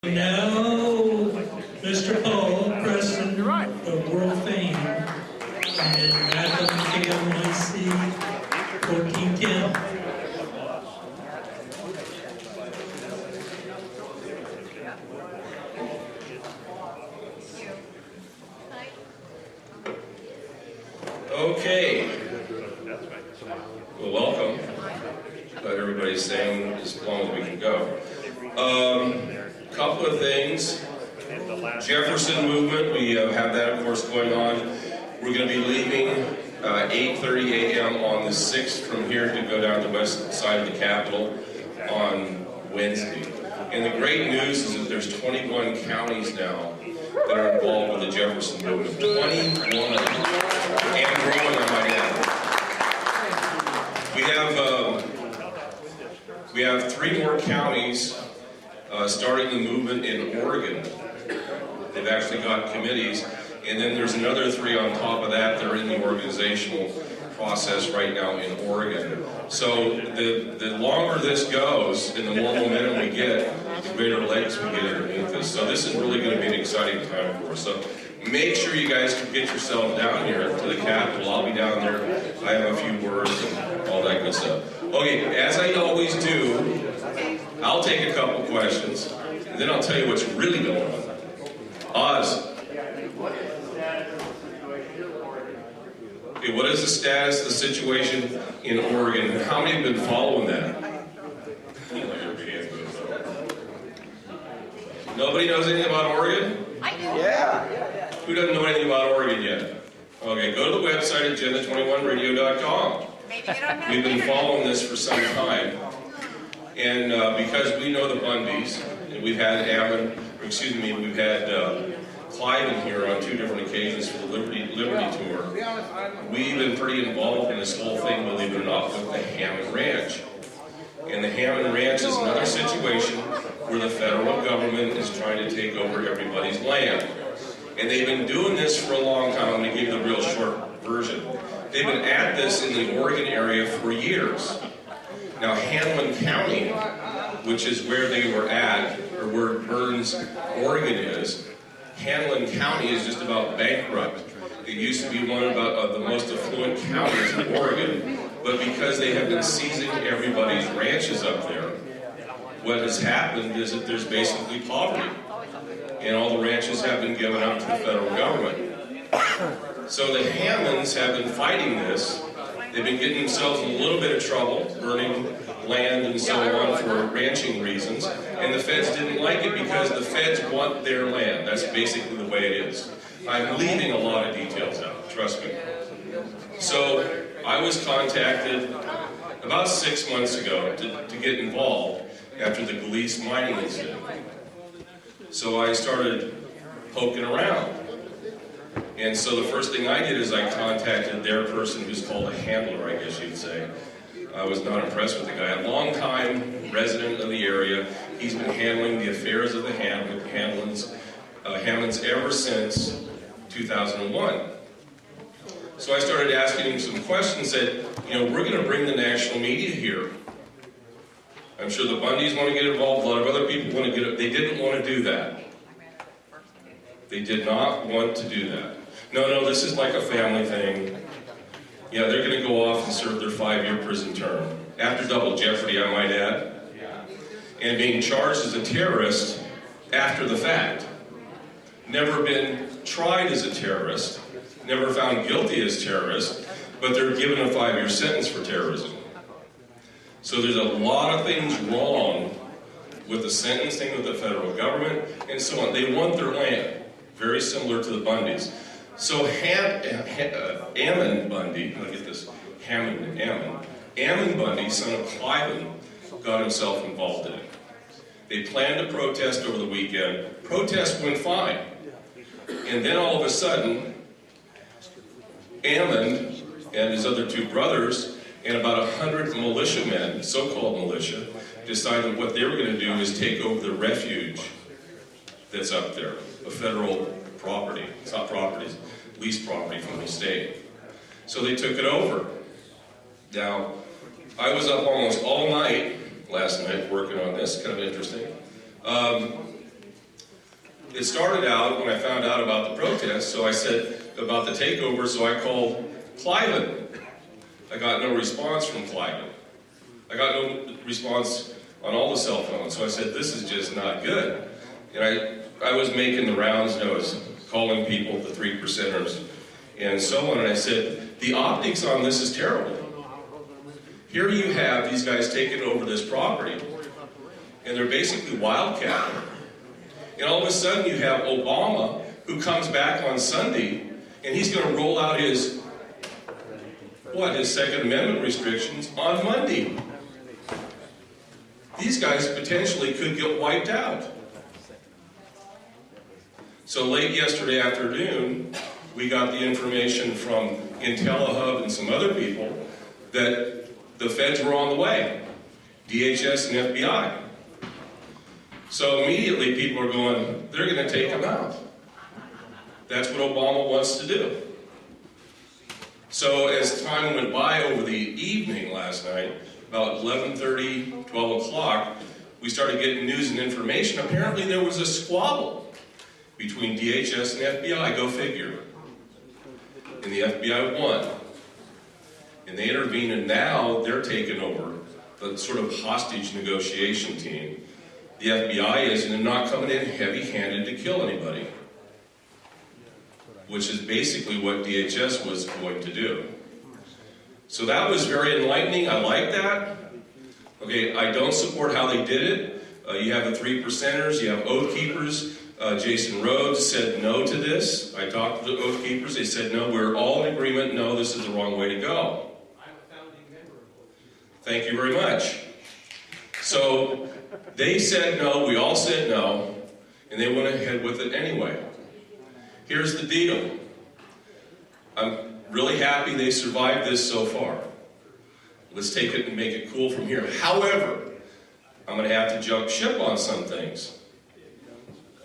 Now, Mr. Paul Preston of world fame and Madam KMYC 1410. Okay. Well, welcome. Glad everybody's staying as long as we can go. Couple of things. Jefferson movement, we have that, of course, going on. We're going to be leaving 8:30 a.m. on the 6th from here to go down the west side of the Capitol on Wednesday. And the great news is that there's 21 counties now that are involved with the Jefferson movement. 21. And growing, I might add. We have 3 more counties starting the movement in Oregon. They've actually got committees, and then there's another 3 on top of that. They're in the organizational process right now in Oregon. So the longer this goes and the more momentum we get, the greater legs we get underneath this. So this is really going to be an exciting time for us. So make sure you guys can get yourself down here to the Capitol. I'll be down there. I have a few words and all that good stuff. Okay, as I always do, I'll take a couple questions, and then I'll tell you what's really going on. Oz. Okay, what is the status of the situation in Oregon? How many have been following that? Nobody knows anything about Oregon? I do. Yeah. Who doesn't know anything about Oregon yet? Okay, go to the website agenda21radio.com. Maybe you don't have We've been internet. following this for some time. And because we know the Bundys, and we've had we've had Clive in here on 2 different occasions for the Liberty Tour. We've been pretty involved in this whole thing, believe it or not, with the Hammond Ranch. And the Hammond Ranch is another situation where the federal government is trying to take over everybody's land. And they've been doing this for a long time. I'm going to give you the real short version. They've been at this in the Oregon area for years. Now, Hammonds County, which is where they were at, or where Burns, Oregon is, Hammonds County is just about bankrupt. It used to be one of the most affluent counties in Oregon, but because they have been seizing everybody's ranches up there, what has happened is that there's basically poverty, and all the ranches have been given up to the federal government. So the Hammonds have been fighting this. They've been getting themselves in a little bit of trouble, burning land and so on for ranching reasons, and the feds didn't like it because the feds want their land. That's basically the way it is. I'm leaving a lot of details out, trust me. So I was contacted about 6 months ago to get involved after the Glease mining incident. So I started poking around. And so the first thing I did is I contacted their person who's called a handler, I guess you'd say. I was not impressed with the guy. A long-time resident of the area. He's been handling the affairs of the Hammonds ever since 2001. So I started asking him some questions, said, we're going to bring the national media here. I'm sure the Bundys want to get involved, a lot of other people want to get it. They didn't want to do that. They did not want to do that. No, this is like a family thing. Yeah, they're going to go off and serve their 5-year prison term. After double jeopardy, I might add. And being charged as a terrorist after the fact. Never been tried as a terrorist. Never found guilty as terrorist. But they're given a 5-year sentence for terrorism. So there's a lot of things wrong with the sentencing of the federal government and so on. They want their land. Very similar to the Bundys. So Ammon Bundy, look at this, Ammon Bundy, son of Clive, got himself involved in it. They planned a protest over the weekend. Protest went fine. And then all of a sudden, Ammon and his other 2 brothers and about 100 militiamen, so-called militia, decided what they were going to do is take over the refuge that's up there, a federal property. It's not properties, leased property from the state. So they took it over. Now, I was up almost all night last night working on this, kind of interesting. it started out when I found out about the protest, so I said about the takeover, so I called Cliven. I got no response from Cliven. I got no response on all the cell phones, so I said, this is just not good. And I was making the rounds, and I was calling people, the 3%ers, and so on, and I said, the optics on this is terrible. Here you have these guys taking over this property, and they're basically wildcatting. And all of a sudden you have Obama, who comes back on Sunday, and he's going to roll out his Second Amendment restrictions on Monday. These guys potentially could get wiped out. So late yesterday afternoon, we got the information from IntelliHub and some other people that the feds were on the way, DHS and FBI. So immediately people are going, they're going to take them out. That's what Obama wants to do. So as time went by over the evening last night, about 11:30, 12 o'clock, we started getting news and information. Apparently there was a squabble between DHS and FBI, go figure. And the FBI won. And they intervened, and now they're taking over the sort of hostage negotiation team. The FBI is, and they're not coming in heavy-handed to kill anybody, which is basically what DHS was going to do. So that was very enlightening. I like that. Okay, I don't support how they did it. You have the 3%ers, you have Oath Keepers. Jason Rhodes said no to this. I talked to the Oath Keepers. They said, no, we're all in agreement. No, this is the wrong way to go. I'm a founding member of Oath Keepers. Thank you very much. So they said no, we all said no, and they went ahead with it anyway. Here's the deal. I'm really happy they survived this so far. Let's take it and make it cool from here. However, I'm going to have to jump ship on some things.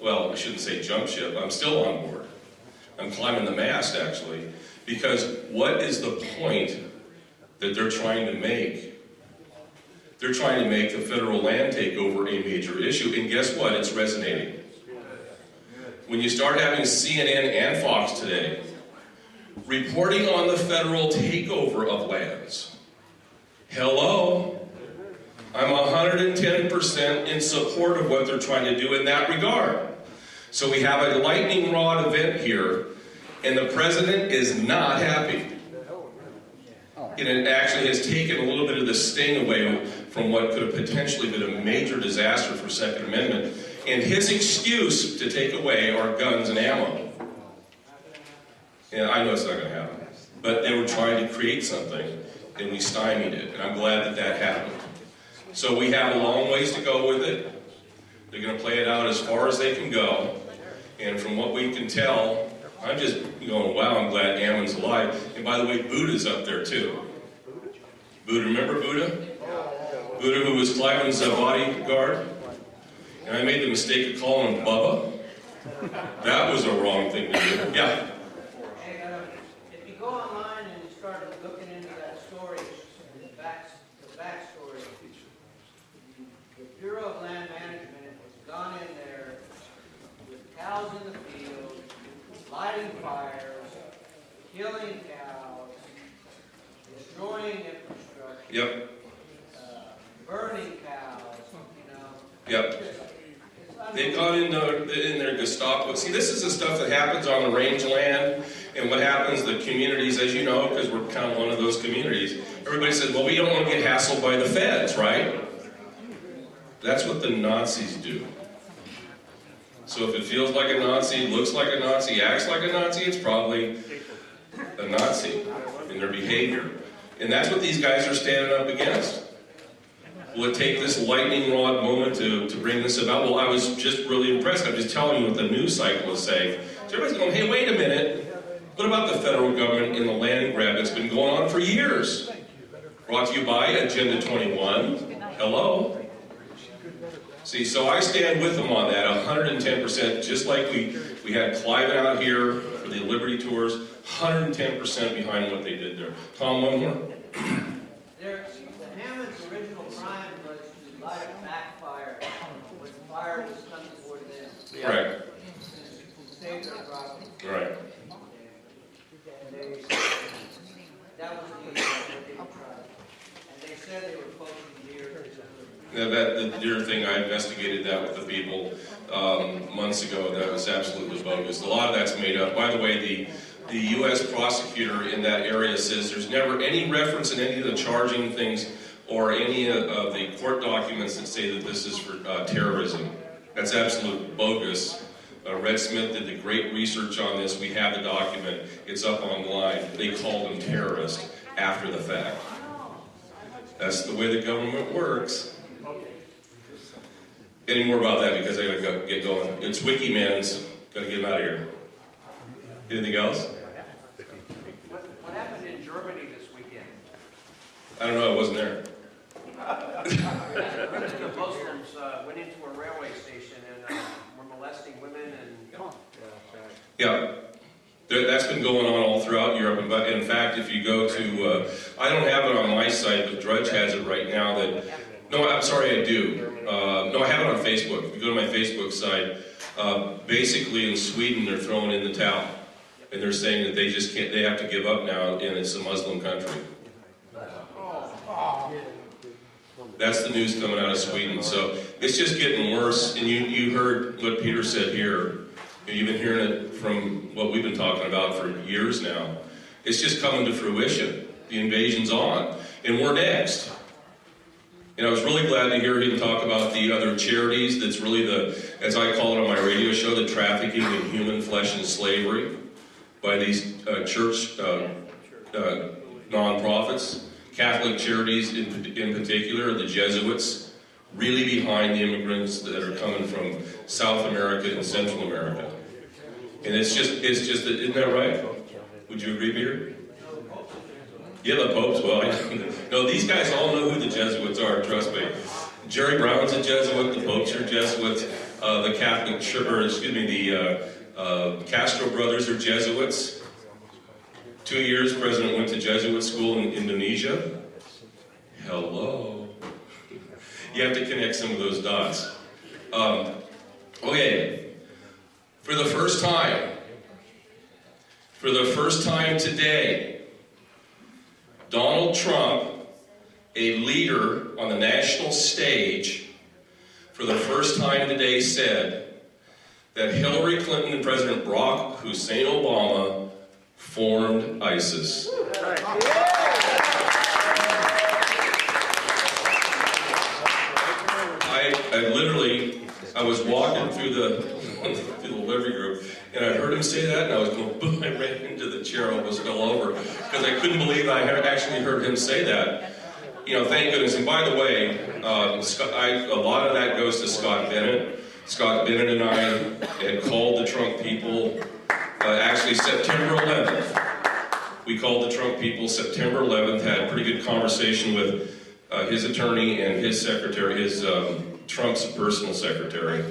Well, I shouldn't say jump ship. I'm still on board. I'm climbing the mast, actually, because what is the point that they're trying to make? They're trying to make the federal land takeover a major issue, and guess what? It's resonating. When you start having CNN and Fox today reporting on the federal takeover of lands, hello, I'm 110% in support of what they're trying to do in that regard. So we have a lightning rod event here, and the president is not happy. And it actually has taken a little bit of the sting away from what could have potentially been a major disaster for Second Amendment. And his excuse to take away our guns and ammo. And I know it's not going to happen. But they were trying to create something, and we stymied it. And I'm glad that that happened. So we have a long ways to go with it. They're going to play it out as far as they can go. And from what we can tell, I'm just going, wow, I'm glad Hammonds alive. And by the way, Buddha's up there too. Buddha, remember Buddha? Buddha, who was Cliven's bodyguard? And I made the mistake of calling him Bubba. That was a wrong thing to do. Yeah? Hey, if you go online and you start looking into that story, the backstory, the Bureau of Land Management has gone in there with cows in the field, lighting fires, killing cows, destroying infrastructure, Yep. Burning cows, you know. Yep. They've gone in their Gestapo. See, this is the stuff that happens on the rangeland, and what happens, the communities, as you know, because we're kind of one of those communities, everybody says, well, we don't want to get hassled by the feds, right? That's what the Nazis do. So if it feels like a Nazi, looks like a Nazi, acts like a Nazi, it's probably a Nazi in their behavior. And that's what these guys are standing up against. Will it take this lightning rod moment to bring this about? Well, I was just really impressed. I'm just telling you what the news cycle is saying. So everybody's going, hey, wait a minute. What about the federal government in the land grab that's been going on for years? Brought to you by Agenda 21. Hello? See, so I stand with them on that, 110%, just like we had Cliven out here for the Liberty Tours, 110% behind what they did there. Tom, one more? The Hammonds' original crime was to light a backfire when fire was coming toward them. Correct. Right. And they, that was the and they said they were poaching deer. Now the deer thing, I investigated that with the people months ago. That was absolutely bogus. A lot of that's made up. By the way, the U.S. prosecutor in that area says there's never any reference in any of the charging things or any of the court documents that say that this is for terrorism. That's absolute bogus. Red Smith did the great research on this. We have the document. It's up online. They called him terrorist after the fact. That's the way the government works. Any more about that, because I gotta get going. It's Wikiman's. Gotta get him out of here. Anything else? What happened in Germany this weekend? I don't know. I wasn't there. The Muslims went into a railway station and were molesting women and... Yeah. That's been going on all throughout Europe. In fact, if you go to, I don't have it on my site, but Drudge has it right now. No, I'm sorry, I do. No, I have it on Facebook. If you go to my Facebook site, basically in Sweden they're throwing in the towel, and they're saying that they just can't. They have to give up now, and it's a Muslim country. That's the news coming out of Sweden. So it's just getting worse. And you heard what Peter said here. And you've been hearing it from what we've been talking about for years now. It's just coming to fruition. The invasion's on. And we're next. And I was really glad to hear him talk about the other charities. That's really the, as I call it on my radio show, the trafficking in human flesh and slavery by these church nonprofits. Catholic charities in particular, the Jesuits, really behind the immigrants that are coming from South America and Central America. And it's just, isn't that right? Would you agree, Peter? Yeah, the popes, well, no, these guys all know who the Jesuits are, trust me. Jerry Brown's a Jesuit, the popes are Jesuits, the Catholic Church, or excuse me, the Castro brothers are Jesuits. 2 years, President went to Jesuit school in Indonesia. Hello. You have to connect some of those dots. Okay, for the first time today, Donald Trump, a leader on the national stage, for the first time today said that Hillary Clinton and President Barack Hussein Obama formed ISIS. I was walking through the living room, and I heard him say that, and I was going, boom, I ran into the chair, almost fell over, because I couldn't believe I had actually heard him say that. You know, thank goodness. And by the way, a lot of that goes to Scott Bennett. Scott Bennett and I had called the Trump people, actually September 11th. We called the Trump people September 11th, had a pretty good conversation with his attorney and his secretary, Trump's personal secretary,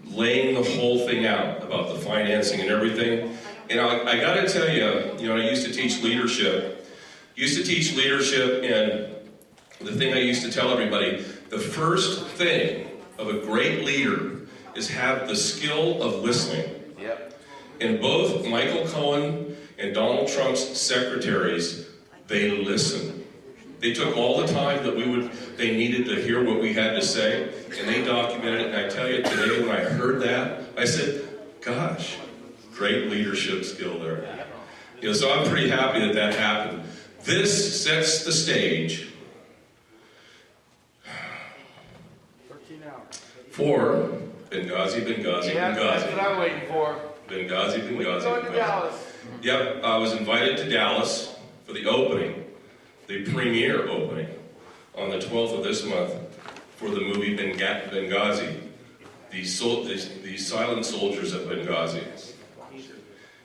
laying the whole thing out about the financing and everything. And I got to tell you, I used to teach leadership. And the thing I used to tell everybody, the first thing of a great leader is have the skill of listening. Yep. And both Michael Cohen and Donald Trump's secretaries, they listened. They took all the time that they needed to hear what we had to say, and they documented it. And I tell you, today when I heard that, I said, gosh, great leadership skill there. So I'm pretty happy that happened. This sets the stage for Benghazi. Yeah, that's what I'm waiting for. Benghazi. We're going to Dallas. Yep, I was invited to Dallas for the opening, the premiere opening, on the 12th of this month for the movie Benghazi, the silent soldiers of Benghazi.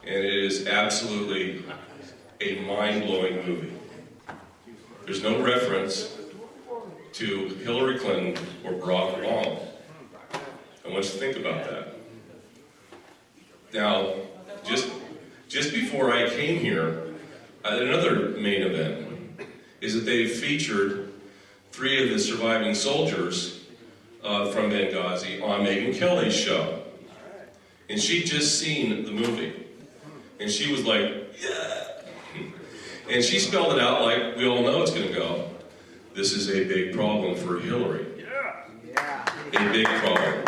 And it is absolutely a mind-blowing movie. There's no reference to Hillary Clinton or Barack Obama. I want you to think about that. Now, just before I came here, another main event is that they featured 3 of the surviving soldiers from Benghazi on Megyn Kelly's show. And she'd just seen the movie. And she was like, yeah. And she spelled it out like we all know it's going to go. This is a big problem for Hillary. A big problem.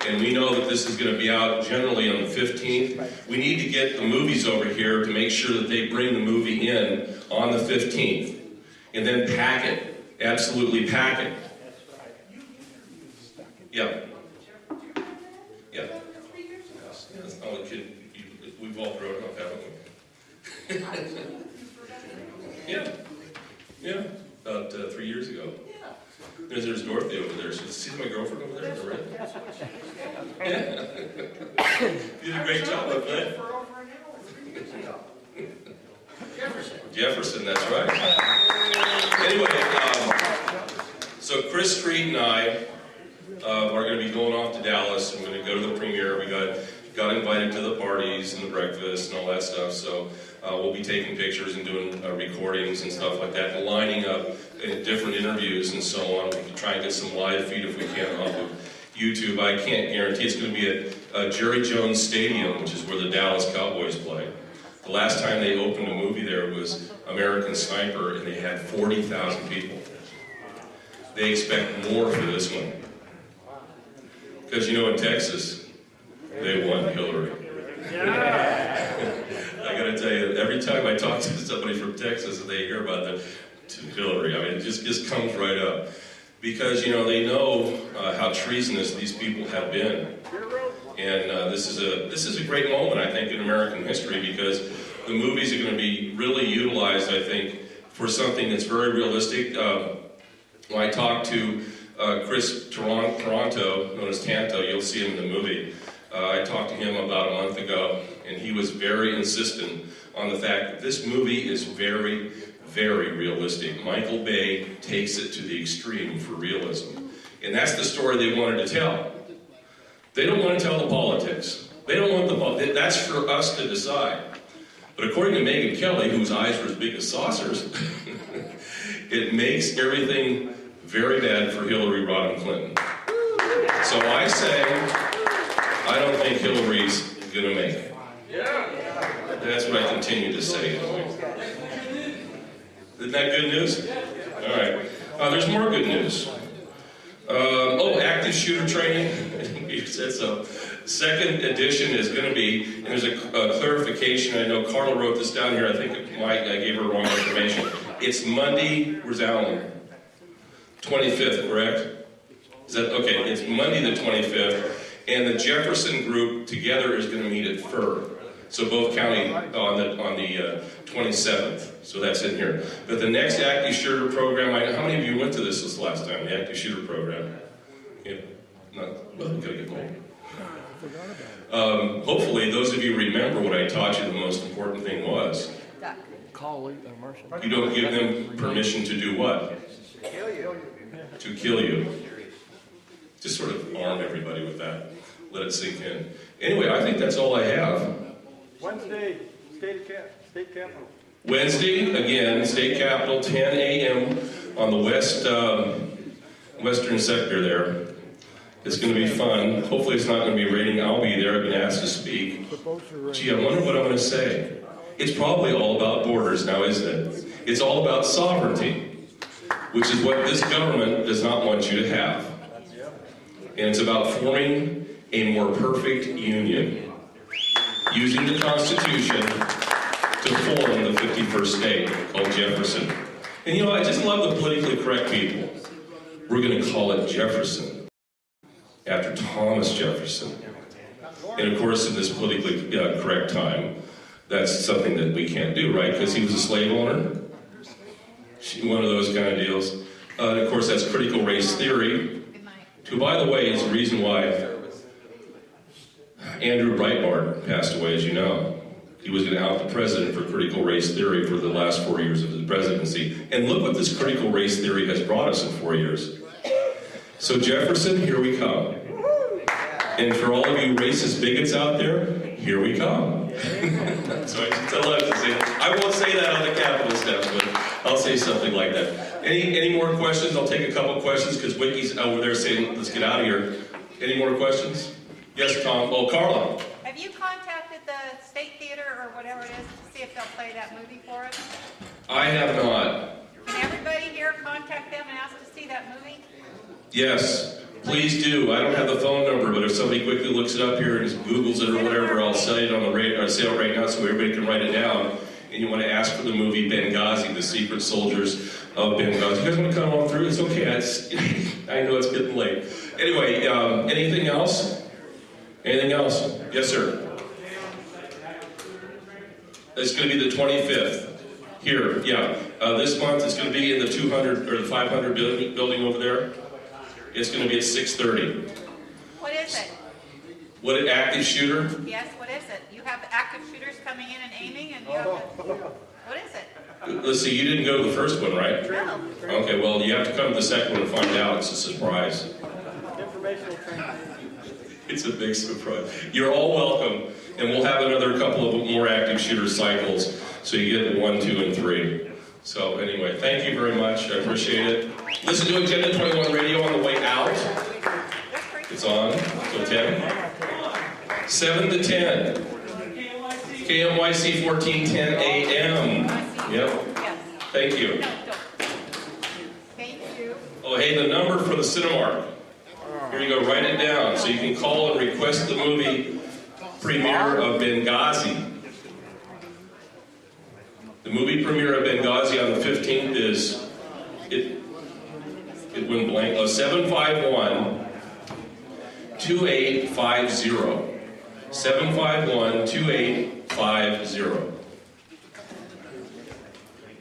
And we know that this is going to be out generally on the 15th. We need to get the movies over here to make sure that they bring the movie in on the 15th. And then pack it. Absolutely pack it. Yeah. Yeah. Oh, kid, we've all grown up, haven't we? Yeah. Yeah. About 3 years ago. There's Dorothy over there. She's my girlfriend over there, right? Yeah. You did a great job up there. Jefferson, that's right. Anyway, so Chris Street and I are going to be going off to Dallas. I'm going to go to the premiere. We got invited to the parties and the breakfast and all that stuff. So we'll be taking pictures and doing recordings and stuff like that, and lining up different interviews and so on. We can try and get some live feed if we can off of YouTube. I can't guarantee it's going to be at Jerry Jones Stadium, which is where the Dallas Cowboys play. The last time they opened a movie there was American Sniper, and they had 40,000 people. They expect more for this one. Because you know in Texas, they won Hillary. I gotta tell you, every time I talk to somebody from Texas and they hear about Hillary, I mean, it just comes right up. Because, you know, they know how treasonous these people have been. And this is a great moment, I think, in American history, because the movies are going to be really utilized, I think, for something that's very realistic. When I talked to Chris Toronto, known as Tanto, you'll see him in the movie. I talked to him about a month ago, and he was very insistent on the fact that this movie is very, very realistic. Michael Bay takes it to the extreme for realism. And that's the story they wanted to tell. They don't want to tell the politics. They don't want the that's for us to decide. But according to Megyn Kelly, whose eyes were as big as saucers, it makes everything very bad for Hillary Rodham Clinton. So I say, I don't think Hillary's going to make it. That's what I continue to say. Isn't that good news? All right. There's more good news. Active shooter training. You said so. Second edition is going to be, and there's a clarification. I know Carla wrote this down here. I think I gave her wrong information. It's Monday, where's Alan? 25th, correct? Is that okay? It's Monday the 25th, and the Jefferson group together is going to meet at Fur. So both county on the 27th. So that's in here. But the next active shooter program, how many of you went to this last time? The active shooter program. Yeah. Well, we gotta get more. Hopefully, those of you remember what I taught you. The most important thing was you don't give them permission to do what? To kill you. Just sort of arm everybody with that. Let it sink in. Anyway, I think that's all I have. Wednesday, state capitol. Wednesday, again, state capitol, 10 a.m. on the western sector there. It's going to be fun. Hopefully it's not going to be raining. I'll be there. I've been asked to speak. Gee, I wonder what I'm going to say. It's probably all about borders now, isn't it? It's all about sovereignty, which is what this government does not want you to have. And it's about forming a more perfect union, using the Constitution to form the 51st state called Jefferson. And you know, I just love the politically correct people. We're going to call it Jefferson, after Thomas Jefferson. And of course, in this politically correct time, that's something that we can't do, right? Because he was a slave owner. One of those kind of deals. And of course, that's critical race theory, who, by the way, is the reason why Andrew Breitbart passed away, as you know. He was going to out the president for critical race theory for the last 4 years of his presidency. And look what this critical race theory has brought us in 4 years. So Jefferson, here we come. And for all of you racist bigots out there, here we come. So I love to say, I won't say that on the Capitol steps, but I'll say something like that. Any more questions? I'll take a couple questions because Wiki's over there saying, let's get out of here. Any more questions? Yes, Tom. Oh, Carla. Have you contacted contacted the State Theater or whatever it is to see if they'll play that movie for us? I have not. Can everybody here contact them and ask to see that movie? Yes, please do. I don't have the phone number, but if somebody quickly looks it up here and just Googles it or whatever, I'll say it on the radio, or say it right now so everybody can write it down. And you want to ask for the movie Benghazi, The Secret Soldiers of Benghazi. You guys want to come on through? It's okay. I know it's getting late. Anyway, anything else? Anything else? Yes, sir. It's going to be the 25th. Here, yeah. This month it's going to be in the 200 or the 500 building over there. It's going to be at 6:30. What is it? What an active shooter? Yes, what is it? You have active shooters coming in and aiming, and you have what is it? Let's see, you didn't go to the first one, right? No. Okay, well, you have to come to the second one and find out. It's a surprise. Informational training. It's a big surprise. You're all welcome, and we'll have another couple of more active shooter cycles, so you get 1, 2, and 3. So anyway, thank you very much. I appreciate it. Listen to Agenda 21 Radio on the way out. It's on till 10. 7 to 10. KMYC 1410 AM. Yep. Yes. Thank you. No, don't. Thank you. Oh, hey, the number for the Cinemark. Here you go, write it down so you can call and request the movie premiere of Benghazi. The movie premiere of Benghazi on the 15th is, it went blank, 751-2850. 751-2850.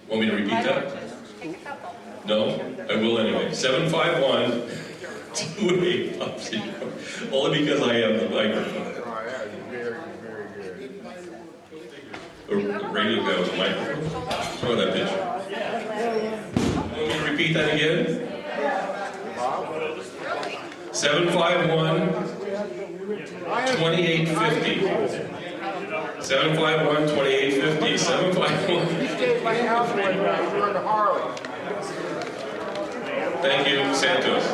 Want me to repeat that? Just take a couple. No? I will anyway. 751-2850. Only because I have the microphone. The radio guy with the microphone. Throw that picture. Want me to repeat that again? 751-2850. 751-2850. 751. Thank you, Santos.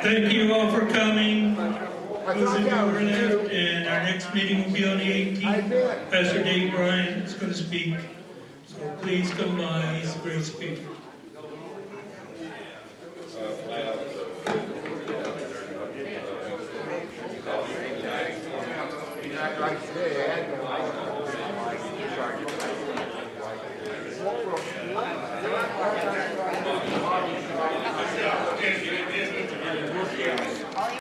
Thank you all for coming. Close the door left, and our next meeting will be on the 18th. Pastor Dave Bryant is going to speak, so please come by. He's a great speaker. Thank you.